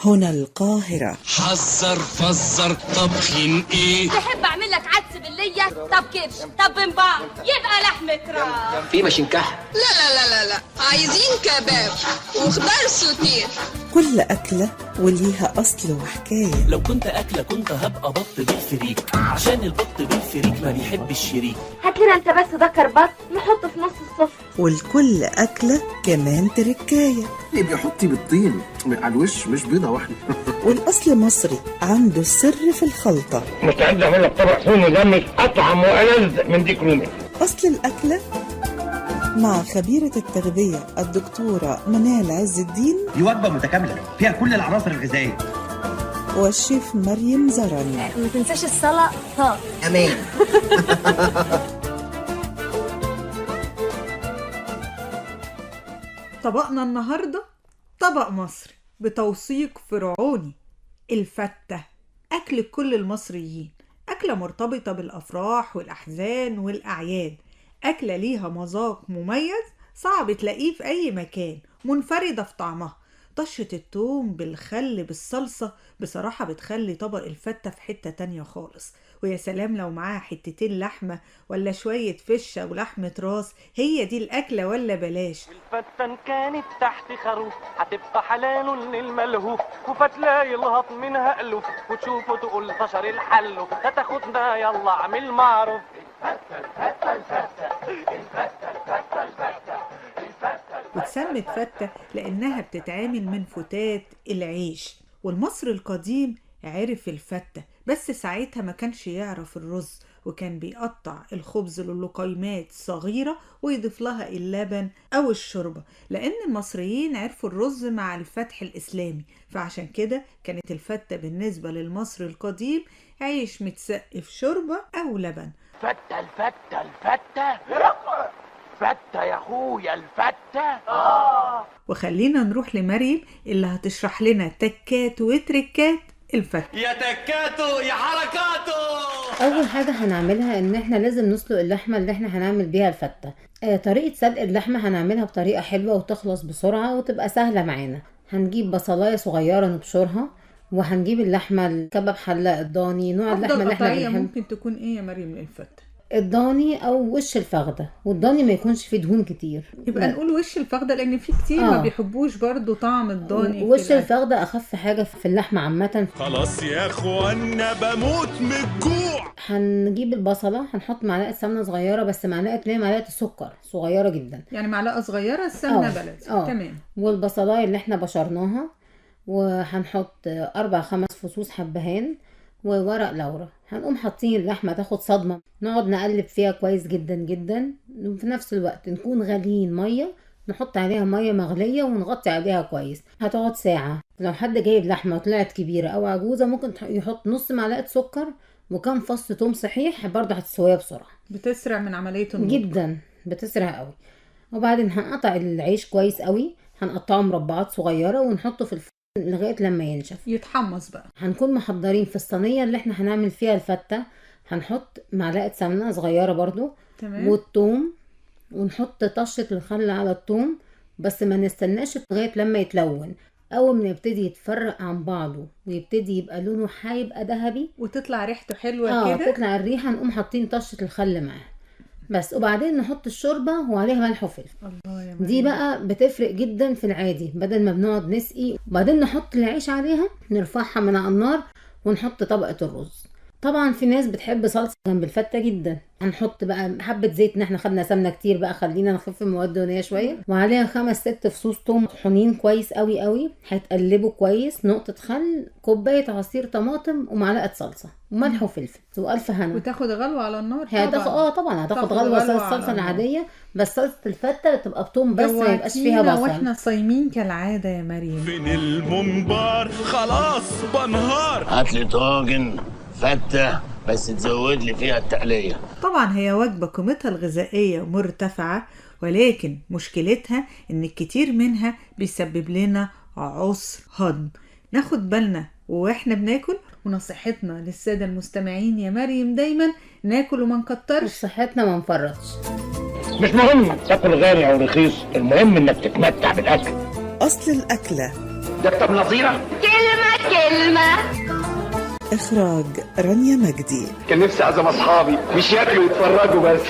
هنا القاهرة. حذر فزر طبخين ايه؟ تحب اعمل لك عدس بالليه؟ طب كبش، طب بمبار، يبقى لحمة راس. في مشنكح؟ لا عايزين كباب وخضار سوتيه. كل أكلة وليها أصل وحكاية. لو كنت أكلة كنت هبقى بط بالفريك، عشان البط بالفريك ما بيحب الشريك. هات لنا انت بس ذكر بط نحطه في نص السفرة. والكل أكلة كمان تركاية. اللي بيحطي بالطين على الوش مش بيضة واحدة. والأصل مصري عنده السر في الخلطة. مستعد أعمل لك طبق فول مدمس أطعم وألذ من ديك رومي. أصل الأكلة مع خبيرة التغذية الدكتورة منال عز الدين. دي وجبة متكاملة فيها كل العناصر الغذائية. والشيف مريم زرن. ما تنساش السلطة. أمان. طبقنا النهاردة طبق مصري بتوثيق فرعوني، الفتة. أكل كل المصريين، أكلة مرتبطة بالأفراح والأحزان والأعياد، أكلة ليها مذاق مميز صعب تلاقيه في أي مكان، منفردة في طعمها. طشة التوم بالخل بالصلصة بصراحة بتخلي طبق الفتة في حتة تانية خالص. ويا سلام لو معاها حتتين لحمة ولا شوية فشة ولحمة راس، هي دي الأكلة ولا بلاش. الفتة كانت تحت خروف هتبقى حلال للملهوف، وفتلا يلهط منها ألوف وتشوفه تقول طشر الحلو، هتاخدنا يلا عمل معروف. وتسمت فتة لأنها بتتعامل من فتات العيش. والمصري القديم عرف الفتة، بس ساعتها ما كانش يعرف الرز، وكان بيقطع الخبز للقيمات صغيرة ويضيف لها اللبن أو الشوربة، لأن المصريين عرفوا الرز مع الفتح الإسلامي، فعشان كده كانت الفتة بالنسبة للمصري القديم عيش متسقف شوربة أو لبن. فتة فتة يا اخويا الفتة. وخلينا نروح لمريم اللي هتشرح لنا تكات وتركات الفتة. يا تكاتو يا حركاتو. اول حاجه هنعملها ان احنا لازم نسلق اللحمه اللي احنا هنعمل بيها الفته. طريقه سلق اللحمه هنعملها بطريقه حلوه وتخلص بسرعه وتبقى سهله معانا. هنجيب بصلايه صغيره نبشرها، وهنجيب اللحمه الكباب حله الضاني. نوع اللحمه اللي احنا بنحبها ممكن تكون ايه يا مريم للفتة؟ الضاني او وش الفخده، والضاني ما يكونش فيه دهون كتير. يبقى نقول وش الفخده لان في كتير ما بيحبوش برضو طعم الضاني. وش الفخده اخف حاجه في اللحمه عامه. خلاص يا اخوانا بموت من الجوع. هنجيب البصله، هنحط معلقه سمنه صغيره، بس معلقه السكر صغيره جدا، يعني معلقه صغيره السمنه بلدي. تمام. والبصلايه اللي احنا بشرناها، وهنحط 4-5 فصوص حبهان وورق لورا. هنقوم حاطين اللحمه تاخد صدمه، نقعد نقلب فيها كويس جدا جدا. وفي نفس الوقت نكون غاليين ميه، نحط عليها ميه مغليه ونغطي عليها كويس. هتقعد ساعه. لو حد جايب لحمه وطلعت كبيره او عجوزه ممكن يحط نص معلقه سكر وكم فص توم صحيح، برضه هتسويها بسرعه. بتسرع من عمليه النضج جدا، بتسرع قوي. وبعدين هنقطع العيش كويس قوي، هنقطعه مربعات صغيره ونحطه في الفرن لغايه لما ينشف يتحمص بقى. هنكون محضرين في الصينيه اللي احنا هنعمل فيها الفته، هنحط معلقه سمنه صغيره برضو. تمام. والثوم، ونحط طشه الخل على الثوم، بس ما نستناش لغايه لما يتلون. اول ما يبتدي يتفرق عن بعضه ويبتدي يبقى لونه هيبقى ذهبي وتطلع ريحته حلوه كده، تطلع الريحه، نقوم حاطين طشه الخل معاه بس. وبعدين نحط الشوربه وعليها ملح وفلفل. الله يا دي بقى بتفرق جدا في العادي، بدل ما بنقعد نسقي. وبعدين نحط العيش عليها، نرفعها من على النار ونحط طبقه الرز. طبعا في ناس بتحب صلصه جنب الفته جدا. هنحط بقى حبه زيت، ان احنا خدنا سمنه كتير بقى، خلينا نخف المواد الدهنيه شويه. وعليها 5-6 فصوص توم مطحونين كويس قوي قوي، هيتقلبوا كويس. نقطه خل، كوبايه عصير طماطم، ومعلقه صلصه وملح وفلفل، والف هنا. وتاخد غلوه على النار. طبعا هتاخد غلوه الصلصه العاديه، بس صلصه الفته تبقى بتوم بس، ما يبقاش فيها بصل. واحنا صايمين كالعاده يا مريم. فين الممبار؟ خلاص بنهار. هات لي طاجن فتة بس تزود لي فيها التقلية. طبعا هي وجبة قيمتها الغذائية مرتفعة، ولكن مشكلتها ان الكتير منها بيسبب لنا عسر هضم. ناخد بالنا واحنا بناكل، ونصيحتنا للسادة المستمعين يا مريم دايما ناكل وما نكترش، صحتنا ما نفرطش. مش مهم تاكل غالي او رخيص، المهم انك تتمتع بالاكل. أصل الأكلة دكتور نظيرة. كلمة كلمة. إخراج رانيا مجدي. كان نفسي أعزم أصحابي مش ياكلوا يتفرجوا بس.